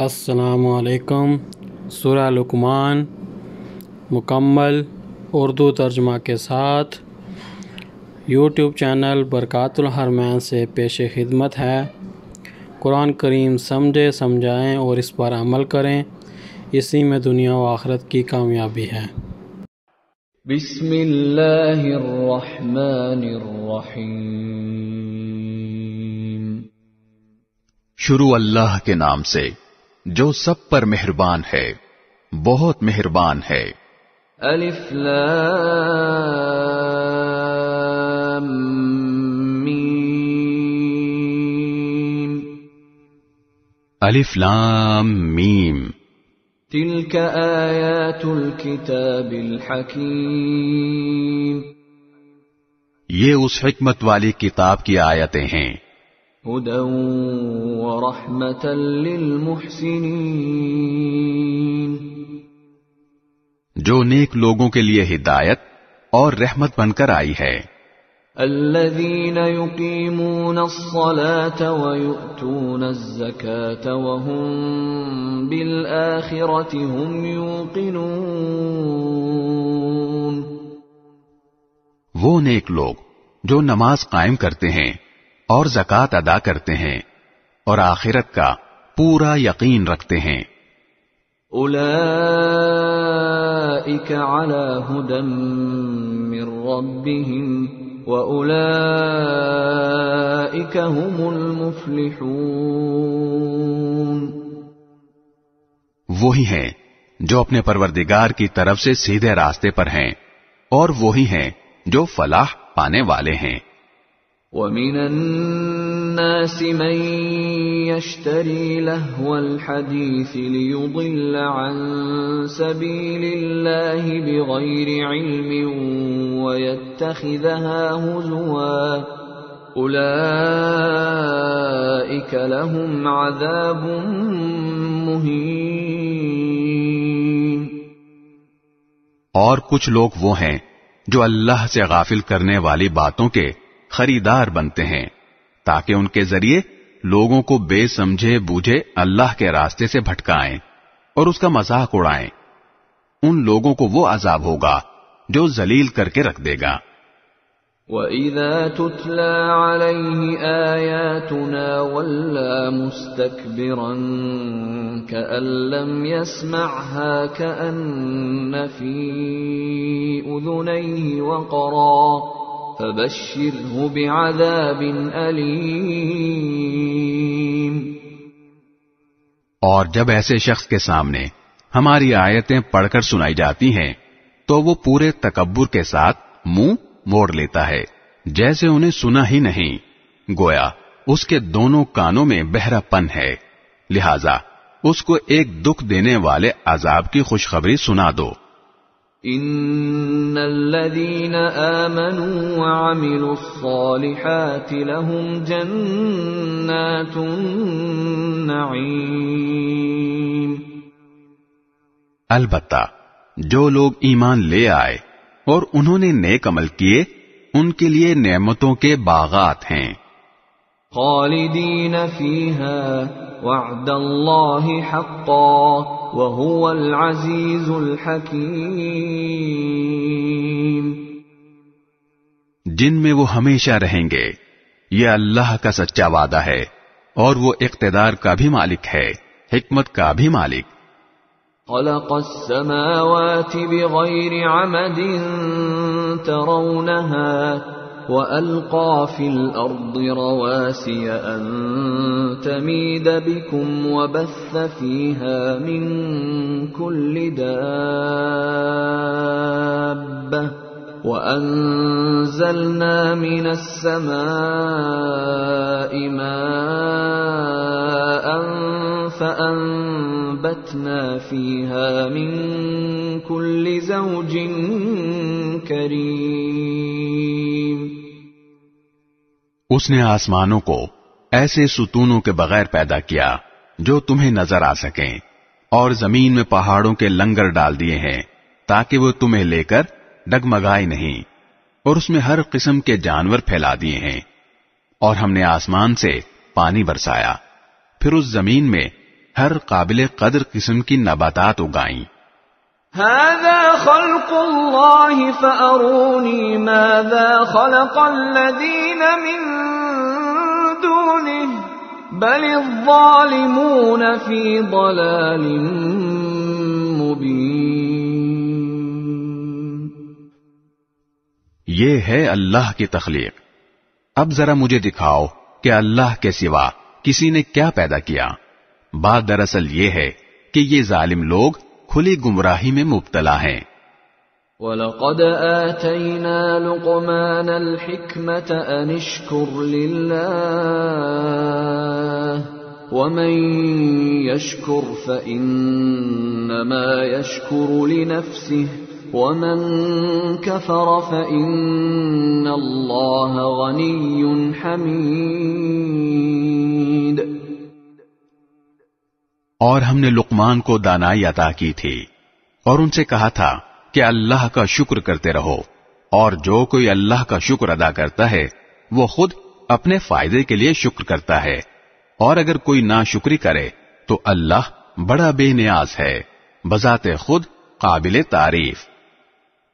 السلام علیکم۔ سورہ لقمان مکمل اردو ترجمہ کے ساتھ یوٹیوب چینل برکات الحرمین سے پیش خدمت ہے۔ قرآن کریم سمجھے، سمجھائیں اور اس پر عمل کریں، اسی میں دنیا و آخرت کی کامیابی ہے۔ بسم اللہ الرحمن الرحیم۔ شروع اللہ کے نام سے جو سب پر مہربان ہے، بہت مہربان ہے۔ الف لام میم۔ الف لام میم۔ تلک آیات الکتاب الحکیم۔ یہ اس حکمت والی کتاب کی آیتیں ہیں۔ ہدی ورحمۃ للمحسنین۔ جو نیک لوگوں کے لیے ہدایت اور رحمت بن کر آئی ہے۔ الذین یقیمون الصلاة ویؤتون الزکاة وهم بالآخرة هم یوقنون۔ وہ نیک لوگ جو نماز قائم کرتے ہیں اور زکوٰۃ ادا کرتے ہیں اور آخرت کا پورا یقین رکھتے ہیں۔ اولئک علی ھدی من ربہم وَأُولَئِكَ هُمُ الْمُفْلِحُونَ۔ وہی ہیں جو اپنے پروردگار کی طرف سے سیدھے راستے پر ہیں، اور وہی ہیں جو فلاح پانے والے ہیں۔ وَمِنَ النَّاسِ مَن يَشْتَرِي لَهْوَ الْحَدِيثِ لِيُضِلَّ عَن سَبِيلِ اللَّهِ بِغَيْرِ عِلْمٍ وَيَتَّخِذَهَا هُزُوًا أُولَئِكَ لَهُمْ عَذَابٌ مُهِينٌ۔ اور کچھ لوگ وہ ہیں جو اللہ سے غافل کرنے والی باتوں کے خریدار بنتے ہیں تاکہ ان کے ذریعے لوگوں کو بے سمجھے بوجھے اللہ کے راستے سے بھٹکائیں اور اس کا مذاق اڑائیں۔ ان لوگوں کو وہ عذاب ہوگا جو ذلیل کر کے رکھ دے گا۔ وَإِذَا تُتْلَى عَلَيْهِ آيَاتُنَا وَلَّى مُسْتَكْبِرًا كَأَن لَّمْ يَسْمَعْهَا كَأَنَّ فِي أُذُنَيْهِ وَقْرًا فَبَشِّرْهُ بِعَذَابٍ أَلِيمٍ۔ اور جب ایسے شخص کے سامنے ہماری آیتیں پڑھ کر سنائی جاتی ہیں تو وہ پورے تکبر کے ساتھ منہ موڑ لیتا ہے جیسے انہیں سنا ہی نہیں، گویا اس کے دونوں کانوں میں بہرا پن ہے، لہذا اس کو ایک دکھ دینے والے عذاب کی خوشخبری سنا دو۔ ان الذين آمنوا وعملوا الصالحات لهم جنات النعیم۔ البتہ جو لوگ ایمان لے آئے اور انہوں نے نیک عمل کیے، ان کے لیے نعمتوں کے باغات ہیں۔ خالدین فیہا وعد اللہ حقا وہو العزیز الحکیم۔ جن میں وہ ہمیشہ رہیں گے، یہ اللہ کا سچا وعدہ ہے، اور وہ اقتدار کا بھی مالک ہے، حکمت کا بھی مالک۔ خلق السماوات بغير عمد ترونها وألقى في الأرض رواسي أن تميد بكم وبث فيها من كل دابة وأنزلنا من السماء ماء فأنبتنا فيها من كل زوج كريم۔ اس نے آسمانوں کو ایسے ستونوں کے بغیر پیدا کیا جو تمہیں نظر آ سکیں، اور زمین میں پہاڑوں کے لنگر ڈال دیے ہیں تاکہ وہ تمہیں لے کر ڈگمگائے نہیں، اور اس میں ہر قسم کے جانور پھیلا دیے ہیں، اور ہم نے آسمان سے پانی برسایا، پھر اس زمین میں ہر قابل قدر قسم کی نباتات اگائیں۔ هذا خلق الله فأروني ماذا خلق الذين من دونه بل الظالمون في ضلال مبين۔ یہ ہے اللہ کی تخلیق، اب ذرا مجھے دکھاؤ کہ اللہ کے سوا کسی نے کیا پیدا کیا۔ بات دراصل یہ ہے کہ یہ ظالم لوگ کھلی گمراہی میں مبتلا ہیں۔ وَلَقَدْ آتَيْنَا لُقْمَانَ الْحِكْمَةَ أَنِ اشْكُرْ لِلَّهِ وَمَنْ يَشْكُرْ فَإِنَّمَا يَشْكُرُ لِنَفْسِهِ وَمَنْ كَفَرَ فَإِنَّ اللَّهَ غَنِيٌّ حَمِيدٌ۔ اور ہم نے لقمان کو دانائی عطا کی تھی اور ان سے کہا تھا کہ اللہ کا شکر کرتے رہو، اور جو کوئی اللہ کا شکر ادا کرتا ہے وہ خود اپنے فائدے کے لیے شکر کرتا ہے، اور اگر کوئی ناشکری کرے تو اللہ بڑا بے نیاز ہے، بذات خود قابل تعریف۔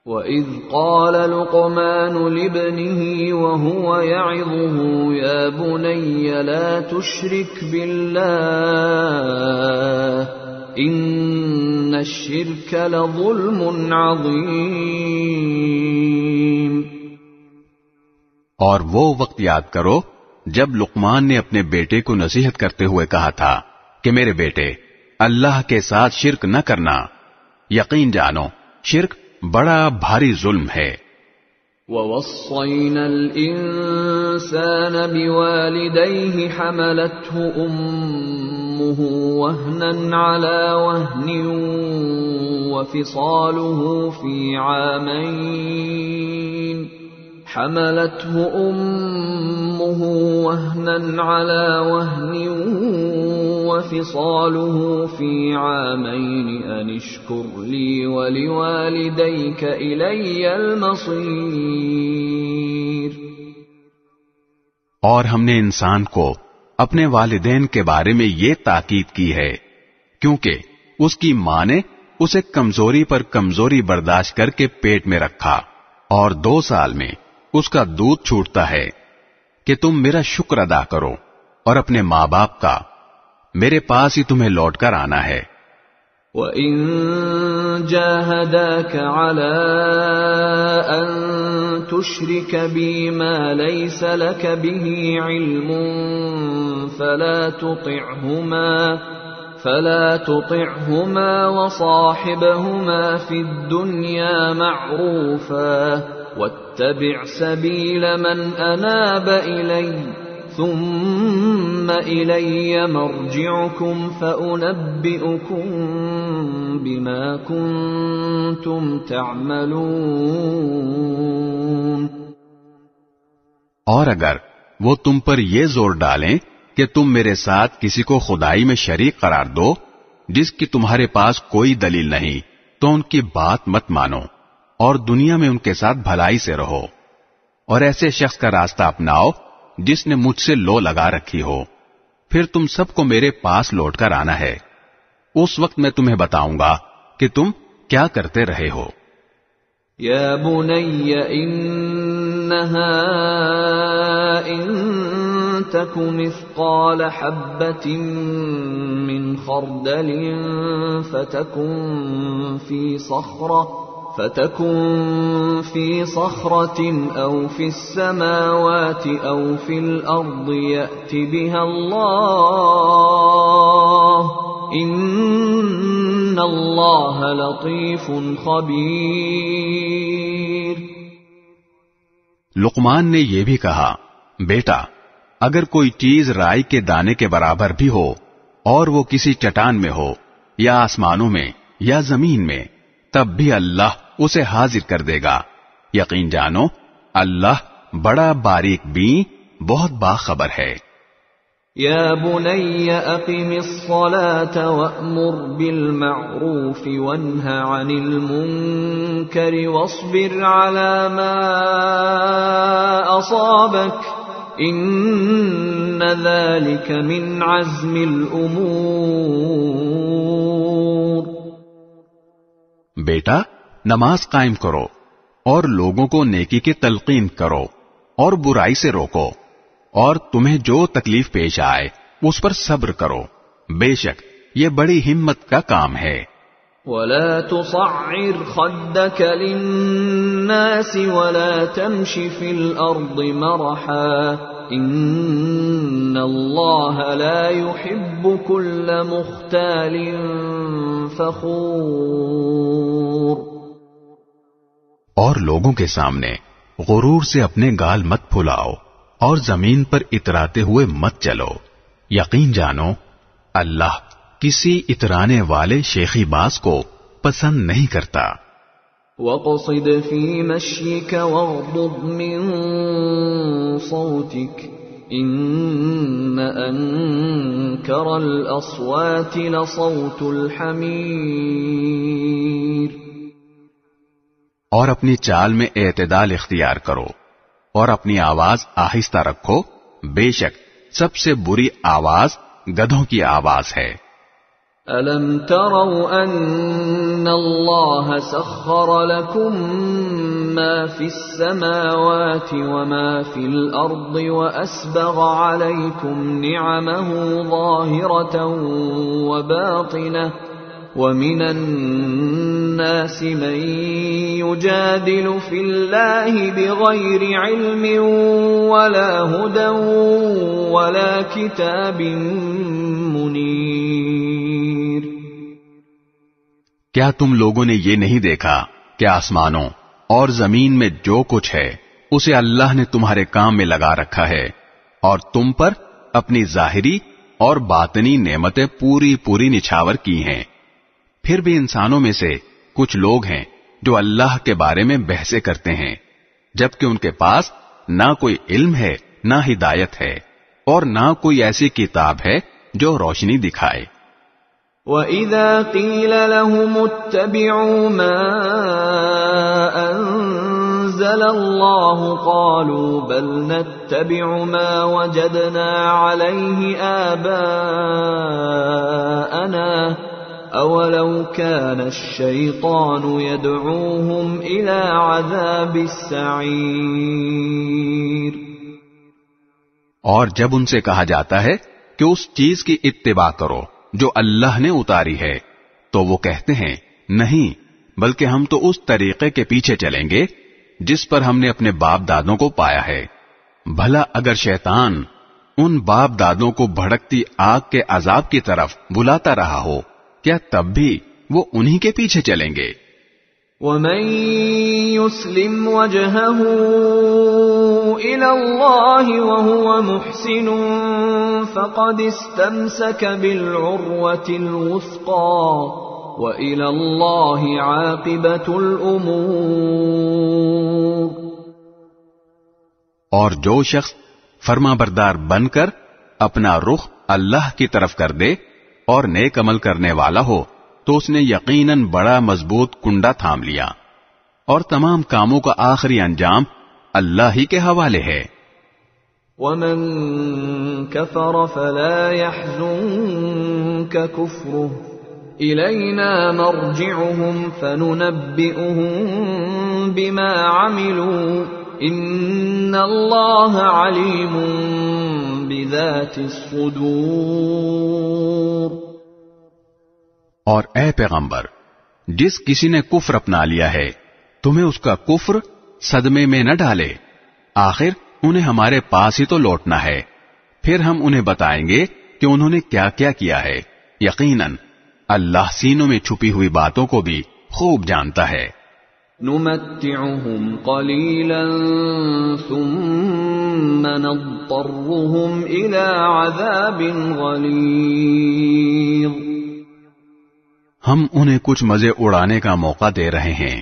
وَإِذْ قَالَ لُقْمَانُ لِابْنِهِ وَهُوَ يَعِظُهُ يَا بُنَيَّ لَا تُشْرِكْ بِاللَّهِ إِنَّ الشِّرْكَ لَظُلْمٌ عَظِيمٌ۔ اور وہ وقت یاد کرو جب لقمان نے اپنے بیٹے کو نصیحت کرتے ہوئے کہا تھا کہ میرے بیٹے، اللہ کے ساتھ شرک نہ کرنا، یقین جانو شرک بڑا بھاری ظلم ہے۔ وَوَصَّيْنَا الْإِنسَانَ بِوَالِدَيْهِ حَمَلَتْهُ أُمُّهُ وَهْنًا عَلَى وَهْنٍ وَفِصَالُهُ فِي عَامَيْنِ حَمَلَتْهُ أُمُّهُ وَهْنًا عَلَى وَهْنٍ وَفِصَالُهُ فِي عَامَيْنِ أَنِ اشْكُرْ لِي وَلِوَالِدَيْكَ إِلَيَّ الْمَصِيرُ۔ اور ہم نے انسان کو اپنے والدین کے بارے میں یہ تاکید کی ہے کیونکہ اس کی ماں نے اسے کمزوری پر کمزوری برداشت کر کے پیٹ میں رکھا، اور 2 سال میں اس کا دودھ چھوٹتا ہے کہ تم میرا شکر ادا کرو، اور اپنے ماں باپ کا، میرے پاس ہی تمہیں لوٹ کر آنا ہے۔ وَإِن جَاهَدَاكَ عَلَىٰ أَن تُشْرِكَ بِي مَا لَيْسَ لَكَ بِهِ عِلْمٌ فَلَا تُطِعْهُمَا وَصَاحِبْهُمَا فِي الدُّنْيَا مَعْرُوفًا وَاتَّبِعْ سَبِيلَ مَنْ أَنَابَ إِلَيَّ ثُمَّ إِلَيَّ مَرْجِعُكُمْ فَأُنَبِّئُكُم بِمَا كُنتُمْ تَعْمَلُونَ۔ اور اگر وہ تم پر یہ زور ڈالیں کہ تم میرے ساتھ کسی کو خدائی میں شریک قرار دو جس کی تمہارے پاس کوئی دلیل نہیں، تو ان کی بات مت مانو، اور دنیا میں ان کے ساتھ بھلائی سے رہو، اور ایسے شخص کا راستہ اپناؤ جس نے مجھ سے لو لگا رکھی ہو، پھر تم سب کو میرے پاس لوٹ کر آنا ہے، اس وقت میں تمہیں بتاؤں گا کہ تم کیا کرتے رہے ہو۔ یا بنی انہا ان تک مثقال حبة من خردل فتكن في صخرة أو في السماوات أو في الأرض يأت بها الله إن الله لطيف خبير۔ لقمان نے یہ بھی کہا، بیٹا اگر کوئی چیز رائی کے دانے کے برابر بھی ہو اور وہ کسی چٹان میں ہو یا آسمانوں میں یا زمین میں، تب بھی اللہ اسے حاضر کر دے گا، یقین جانو اللہ بڑا باریک بین بہت باخبر ہے۔ یا بنی اقم الصلاة وأمر بالمعروف وانہ عن المنکر واصبر على ما أصابك ان ذلك من عزم الامور۔ بیٹا نماز قائم کرو اور لوگوں کو نیکی کی تلقین کرو اور برائی سے روکو، اور تمہیں جو تکلیف پیش آئے اس پر صبر کرو، بے شک یہ بڑی ہمت کا کام ہے۔ ولا تصعر خدك للناس ولا تمش في الأرض مرحا إن الله لا يحب كل مختال فخور۔ اور لوگوں کے سامنے غرور سے اپنے گال مت پھلاؤ اور زمین پر اتراتے ہوئے مت چلو، یقین جانو اللہ کسی اترانے والے شیخی باز کو پسند نہیں کرتا۔ وَاقْصِدْ فِي مَشْيِكَ وَاغْضُضْ مِنْ صَوْتِكَ إِنَّ أَنْكَرَ الْأَصْوَاتِ لَصَوْتُ الْحَمِيرِ۔ اور اپنی چال میں اعتدال اختیار کرو اور اپنی آواز آہستہ رکھو، بے شک سب سے بری آواز گدھوں کی آواز ہے۔ أَلَمْ تَرَوْا أَنَّ اللَّهَ سَخَّرَ لَكُم مَّا فِي السَّمَاوَاتِ وَمَا فِي الْأَرْضِ وَأَسْبَغَ عَلَيْكُمْ نِعَمَهُ ظَاهِرَةً وَبَاطِنَةً وَمِنَ النَّاسِ مَن يُجَادِلُ فِي اللَّهِ بِغَيْرِ عِلْمٍ وَلَا هُدًى وَلَا كِتَابٍ مُنِيرٍ۔ کیا تم لوگوں نے یہ نہیں دیکھا کہ آسمانوں اور زمین میں جو کچھ ہے اسے اللہ نے تمہارے کام میں لگا رکھا ہے، اور تم پر اپنی ظاہری اور باطنی نعمتیں پوری پوری نچھاور کی ہیں۔ پھر بھی انسانوں میں سے کچھ لوگ ہیں جو اللہ کے بارے میں بحثیں کرتے ہیں، جبکہ ان کے پاس نہ کوئی علم ہے نہ ہدایت ہے، اور نہ کوئی ایسی کتاب ہے جو روشنی دکھائے۔ وَإِذَا قِيلَ لَهُمُ اتَّبِعُوا مَا أَنزَلَ اللَّهُ قَالُوا بَلْ نَتَّبِعُ مَا وَجَدْنَا عَلَيْهِ آبَاءَنَا أَوَلَوْ كَانَ الشَّيْطَانُ يَدْعُوهُمْ إِلَى عَذَابِ السَّعِيرِ۔ اور جب ان سے کہا جاتا ہے کہ اس چیز کی اتباع کرو جو اللہ نے اتاری ہے، تو وہ کہتے ہیں نہیں، بلکہ ہم تو اس طریقے کے پیچھے چلیں گے جس پر ہم نے اپنے باپ دادوں کو پایا ہے۔ بھلا اگر شیطان ان باپ دادوں کو بھڑکتی آگ کے عذاب کی طرف بلاتا رہا ہو، کیا تب بھی وہ انہی کے پیچھے چلیں گے؟ وَمَن يُسْلِمْ وَجْهَهُ إِلَى اللَّهِ وَهُوَ مُحْسِنٌ فَقَدِ اسْتَمْسَكَ بِالْعُرْوَةِ الْوُثْقَى وَإِلَى اللَّهِ عَاقِبَةُ الْأُمُورِ۔ اور جو شخص فرما بردار بن کر اپنا رخ اللہ کی طرف کر دے اور نیک عمل کرنے والا ہو، تو اس نے یقیناً بڑا مضبوط کنڈا تھام لیا، اور تمام کاموں کا آخری انجام اللہ ہی کے حوالے ہے۔ وَمَن كَفَرَ فَلَا يَحْزُنكَ كُفْرُهُ إِلَيْنَا مَرْجِعُهُمْ فَنُنَبِّئُهُم بِمَا عَمِلُوا إِنَّ اللَّهَ عَلِيمٌ بِذَاتِ الصُّدُورِ۔ اور اے پیغمبر، جس کسی نے کفر اپنا لیا ہے تمہیں اس کا کفر صدمے میں نہ ڈالے، آخر انہیں ہمارے پاس ہی تو لوٹنا ہے، پھر ہم انہیں بتائیں گے کہ انہوں نے کیا کیا کیا ہے۔ یقیناً اللہ سینوں میں چھپی ہوئی باتوں کو بھی خوب جانتا ہے۔ نُمَتِّعُهُمْ قَلِيلًا ثُمَّ نَضْطَرُّهُمْ إِلَى عَذَابٍ غَلِيظٍ۔ ہم انہیں کچھ مزے اڑانے کا موقع دے رہے ہیں،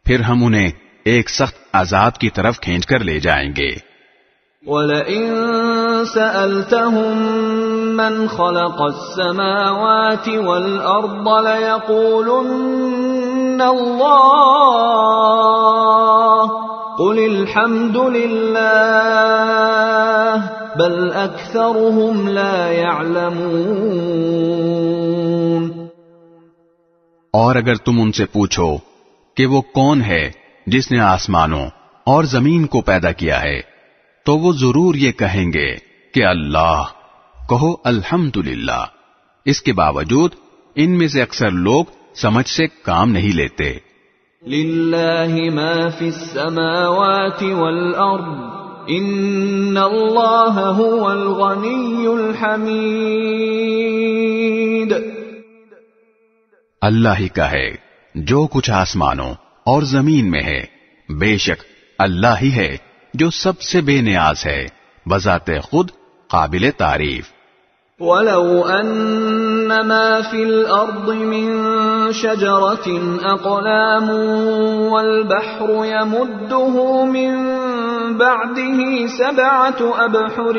پھر ہم انہیں ایک سخت عذاب کی طرف کھینچ کر لے جائیں گے۔ وَلَئِن سَأَلْتَهُم مَّنْ خَلَقَ السَّمَاوَاتِ وَالْأَرْضَ لَيَقُولُنَّ اللَّهُ قُلِ الْحَمْدُ لِلَّهِ بَلْ أَكْثَرُهُمْ لَا يَعْلَمُونَ۔ اور اگر تم ان سے پوچھو کہ وہ کون ہے جس نے آسمانوں اور زمین کو پیدا کیا ہے، تو وہ ضرور یہ کہیں گے کہ اللہ۔ کہو الحمدللہ۔ اس کے باوجود ان میں سے اکثر لوگ سمجھ سے کام نہیں لیتے۔ للہ ما فی السماوات والارض ان اللہ هو الغنی الحمید۔ اللہ ہی کا ہے جو کچھ آسمانوں اور زمین میں ہے، بے شک اللہ ہی ہے جو سب سے بے نیاز ہے، بذات خود قابل تعریف۔ وَلَوْ أَنَّ مَا فِي الْأَرْضِ مِن شَجَرَةٍ أَقْلَامٌ وَالْبَحْرُ يَمُدُّهُ مِن بَعْدِهِ سَبْعَةُ أَبْحُرٍ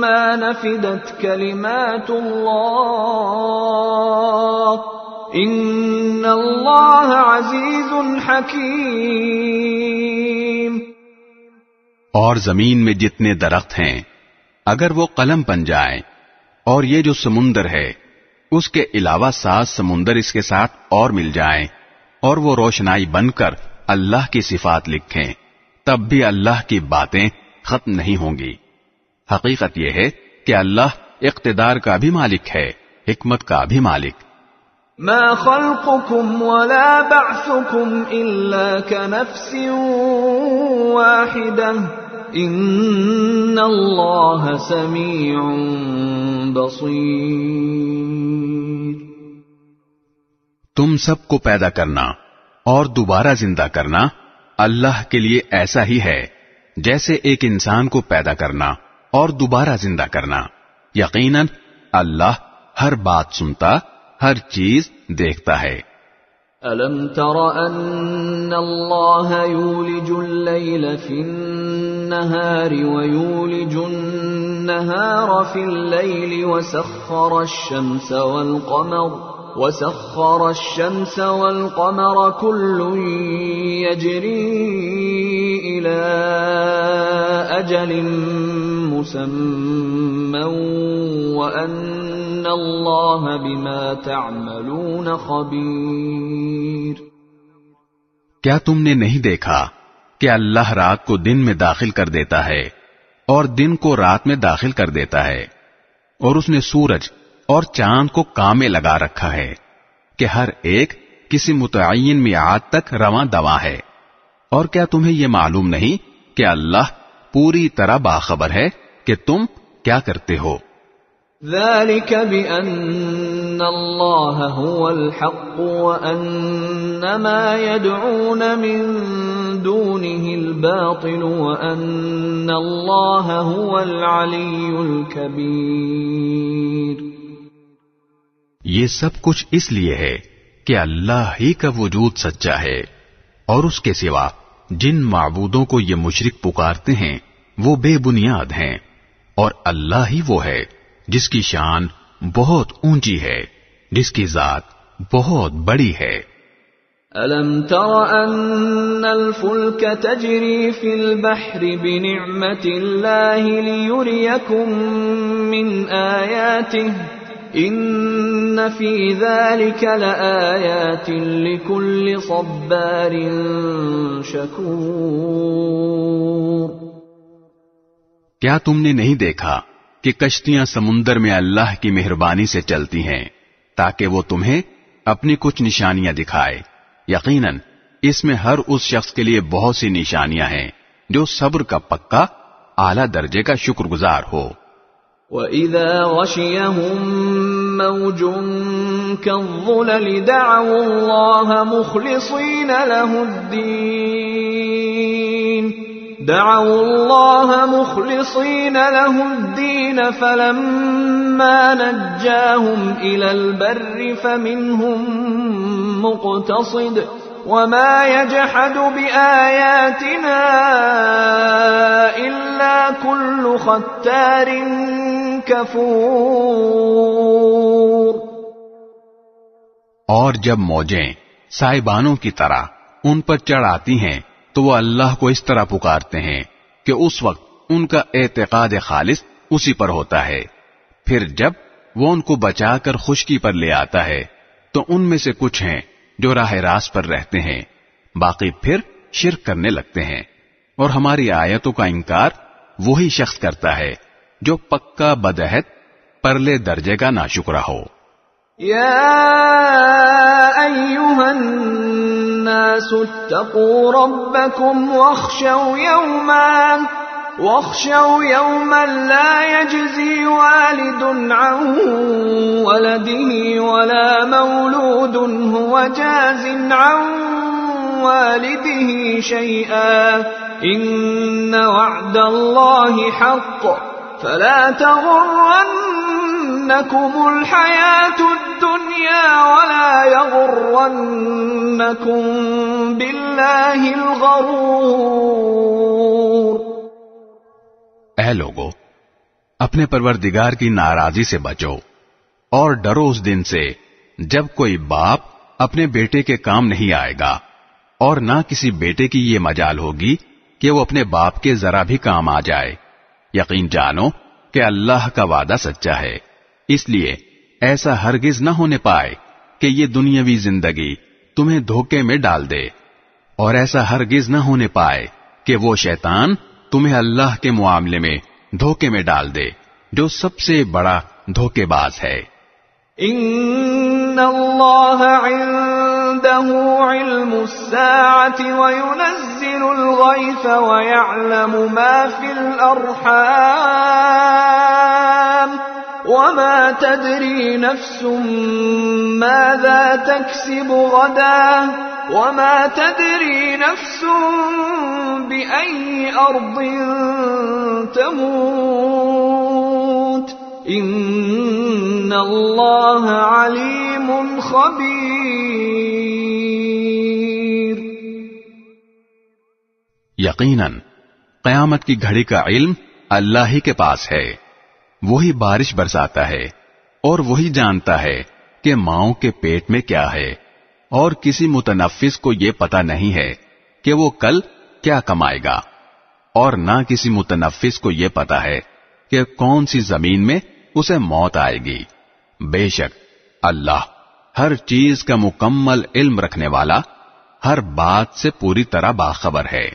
مَا نَفِدَتْ كَلِمَاتُ اللَّهِ إِنَّ اللَّهَ عَزِيزٌ حَكِيمٌ۔ اور زمین میں جتنے درخت ہیں اگر وہ قلم بن جائیں، اور یہ جو سمندر ہے اس کے علاوہ 7 سمندر اس کے ساتھ اور مل جائیں، اور وہ روشنائی بن کر اللہ کی صفات لکھیں، تب بھی اللہ کی باتیں ختم نہیں ہوں گی۔ حقیقت یہ ہے کہ اللہ اقتدار کا بھی مالک ہے، حکمت کا بھی مالک۔ ما خلقكم ولا بعثكم الا كنفس واحدة ان اللہ سمیع بصیر۔ تم سب کو پیدا کرنا اور دوبارہ زندہ کرنا اللہ کے لیے ایسا ہی ہے جیسے ایک انسان کو پیدا کرنا اور دوبارہ زندہ کرنا۔ یقیناً اللہ ہر بات سنتا، ہر چیز دیکھتا ہے۔ أَلَمْ تَرَ أَنَّ اللَّهَ يُولِجُ اللَّيْلَ فِي النَّهَارِ وَيُولِجُ النَّهَارَ فِي اللَّيْلِ وَسَخَّرَ الشَّمْسَ وَالْقَمَرَ كُلٌّ يَجْرِي إِلَى أَجَلٍ مُّسَمًّى وَأَنَّ اللَّهَ بِمَا تَعْمَلُونَ خَبِيرٌ۔ کیا تم نے نہیں دیکھا کہ اللہ رات کو دن میں داخل کر دیتا ہے اور دن کو رات میں داخل کر دیتا ہے، اور اس نے سورج اور چاند کو کام میں لگا رکھا ہے کہ ہر ایک کسی متعین میعاد تک رواں دواں ہے۔ اور کیا تمہیں یہ معلوم نہیں کہ اللہ پوری طرح باخبر ہے کہ تم کیا کرتے ہو؟ ذلك بأن الله هو الحق وأن ما يدعون من دونه الباطل وأن الله هو العلي الكبير۔ یہ سب کچھ اس لیے ہے کہ اللہ ہی کا وجود سچا ہے، اور اس کے سوا جن معبودوں کو یہ مشرک پکارتے ہیں وہ بے بنیاد ہیں، اور اللہ ہی وہ ہے جس کی شان بہت اونچی ہے، جس کی ذات بہت بڑی ہے۔ أَلَمْ تَرَ أَنَّ الْفُلْكَ تَجْرِي فِي الْبَحْرِ بِنِعْمَةِ اللَّهِ لِيُرِيَكُم مِّنْ آيَاتِهِ إِنَّ فِي ذَلِكَ لَآيَاتٍ لِكُلِّ صَبَّارٍ شَكُورٍ۔ کیا تم نے نہیں دیکھا کہ کشتیاں سمندر میں اللہ کی مہربانی سے چلتی ہیں تاکہ وہ تمہیں اپنی کچھ نشانیاں دکھائے؟ یقیناً اس میں ہر اس شخص کے لیے بہت سی نشانیاں ہیں جو صبر کا پکا اعلیٰ درجے کا شکر گزار ہو۔ وَإِذَا غَشِيَهُم مَّوْجٌ كَالظُّلَلِ دَعَوُا اللَّهَ مُخْلِصِينَ لَهُ الدِّينَ فَلَمَّا نَجَّاهُمْ إِلَى الْبَرِّ فَمِنْهُم مُّقْتَصِدٌ وَمَا يَجْحَدُ بِآيَاتِنَا إِلَّا كُلُّ خَتَّارٍ كَفُورٍ۔ اور جب موجیں سائبانوں کی طرح ان پر چڑھ آتی ہیں تو وہ اللہ کو اس طرح پکارتے ہیں کہ اس وقت ان کا اعتقاد خالص اسی پر ہوتا ہے، پھر جب وہ ان کو بچا کر خشکی پر لے آتا ہے تو ان میں سے کچھ ہیں جو راہ راست پر رہتے ہیں، باقی پھر شرک کرنے لگتے ہیں، اور ہماری آیتوں کا انکار وہی شخص کرتا ہے جو پکا بدعہد پرلے درجے کا ناشکرا ہو۔ يا أيها الناس اتقوا ربكم واخشوا يوما لا يجزي والد عن ولده ولا مولود هو جاز عن والده شيئا إن وعد الله حق فلا تغرنكم الحياة الدنيا ولا يغرنكم بالله الغرور۔ اے لوگو، اپنے پروردگار کی ناراضی سے بچو اور ڈرو اس دن سے جب کوئی باپ اپنے بیٹے کے کام نہیں آئے گا، اور نہ کسی بیٹے کی یہ مجال ہوگی کہ وہ اپنے باپ کے ذرا بھی کام آ جائے۔ یقین جانو کہ اللہ کا وعدہ سچا ہے، اس لیے ایسا ہرگز نہ ہونے پائے کہ یہ دنیاوی زندگی تمہیں دھوکے میں ڈال دے، اور ایسا ہرگز نہ ہونے پائے کہ وہ شیطان تمہیں اللہ کے معاملے میں دھوکے میں ڈال دے جو سب سے بڑا دھوکے باز ہے۔ ان اللہ عنده علم الساعة وينزل الغيث ويعلم ما في الأرحام وما تدري نفس ماذا تكسب غدا وما تدري نفس بأي أرض تموت ان اللہ علیم خبیر۔ یقیناً قیامت کی گھڑی کا علم اللہ ہی کے پاس ہے، وہی بارش برساتا ہے اور وہی جانتا ہے کہ ماؤں کے پیٹ میں کیا ہے، اور کسی متنفس کو یہ پتہ نہیں ہے کہ وہ کل کیا کمائے گا، اور نہ کسی متنفس کو یہ پتہ ہے کہ کون سی زمین میں اسے موت آئے گی۔ بے شک اللہ ہر چیز کا مکمل علم رکھنے والا، ہر بات سے پوری طرح باخبر ہے۔